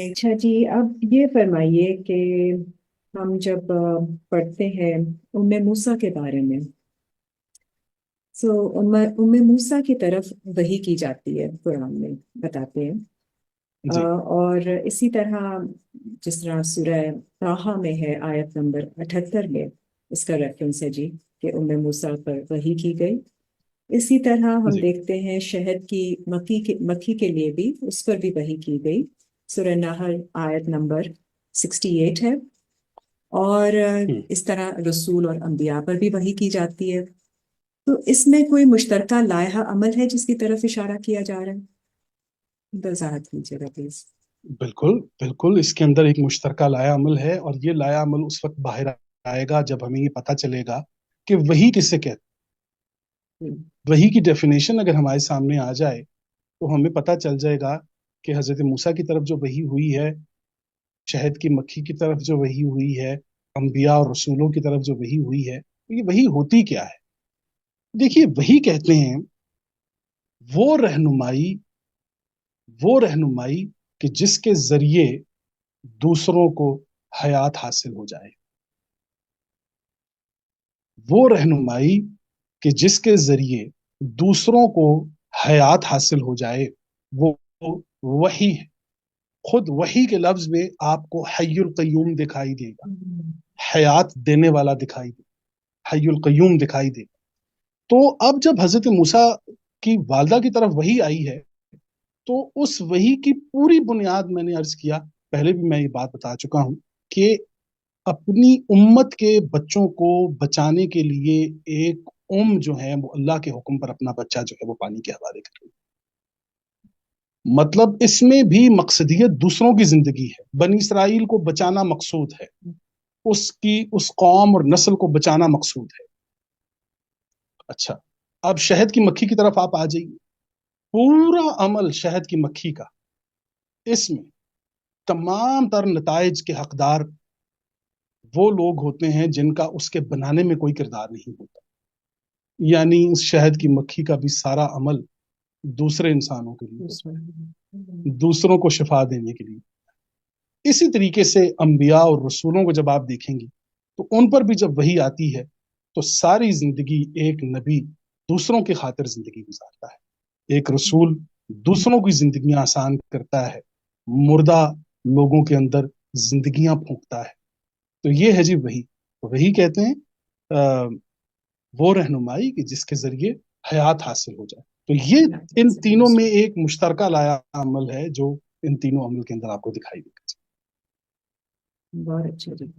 अच्छा जी, अब ये फरमाइए कि हम जब पढ़ते हैं उम्मे मूसा के बारे में। सो उम्मे मूसा की तरफ वही की जाती है, कुरान में बताते हैं। जी और इसी तरह जिस तरह सूरह ताहा में है, आयत नंबर 78 में इसका रेफरेंस है जी, कि उम्मे मूसा पर वही की गई। इसी तरह हम जी देखते हैं शहद की मक्खी के लिए भी उस पर भी वही की गई। सूरह नहल आयत नंबर 68 है। और हम्म। इस तरह रसूल और अंबिया पर भी वही की जाती है। तो इसमें कोई मुश्तरका लायहा अमल है जिसकी तरफ इशारा किया जा रहा है? वजाहत कीजिएगा प्लीज। बिल्कुल बिल्कुल, इसके अंदर एक मुश्तरका लाया अमल है, और ये लाया अमल उस वक्त बाहर आएगा जब हमें ये पता चलेगा कि वही किसे कहते हम्म। हैं। वही की डेफिनेशन अगर हमारे सामने आ जाए तो हमें पता चल जाएगा कि हजरत मूसा की तरफ जो वही हुई है, शहद की मक्खी की तरफ जो वही हुई है, अंबिया और रसूलों की तरफ जो वही हुई है, तो ये वही होती क्या है। देखिए, वही कहते हैं वो रहनुमाई, वो रहनुमाई कि जिसके जरिए दूसरों को हयात हासिल हो जाए। वो रहनुमाई कि जिसके जरिए दूसरों को हयात हासिल हो जाए, वो वही है। खुद वही के लफ्ज में आपको हय्युल कय्यूम दिखाई देगा, हयात देने वाला दिखाई दे, हय्युल कय्यूम दिखाई दे। तो अब जब हजरत मूसा की वालदा की तरफ वही आई है, तो उस वही की पूरी बुनियाद मैंने अर्ज किया, पहले भी मैं ये बात बता चुका हूं कि अपनी उम्मत के बच्चों को बचाने के लिए एक जो है वो अल्लाह के हुक्म पर अपना बच्चा जो है वो पानी के हवाले कर रही है। मतलब इसमें भी मकसदियत दूसरों की जिंदगी है। बनी इसराइल को बचाना मकसूद है, उसकी उस कौम और नस्ल को बचाना मकसूद है। अच्छा, अब शहद की मक्खी की तरफ आप आ जाइए। पूरा अमल शहद की मक्खी का, इसमें तमाम तर नताइज के हकदार वो लोग होते हैं जिनका उसके बनाने में कोई किरदार नहीं होता। यानी उस शहद की मक्खी का भी सारा अमल दूसरे इंसानों के लिए होता है, दूसरों को शिफा देने के लिए। इसी तरीके से अंबिया और रसूलों को जब आप देखेंगे तो उन पर भी जब वही आती है, तो सारी जिंदगी एक नबी दूसरों की खातिर जिंदगी गुजारता है, एक रसूल दूसरों की जिंदगी आसान करता है, मुर्दा लोगों के अंदर जिंदगियां फूंकता है। तो ये है जी वही। तो वही कहते हैं अ, वो रहनुमाई कि जिसके जरिए हयात हासिल हो जाए। तो ये इन तीनों में एक मुश्तरका लाया अमल है जो इन तीनों अमल के अंदर आपको दिखाई देगा। बहुत अच्छा जी।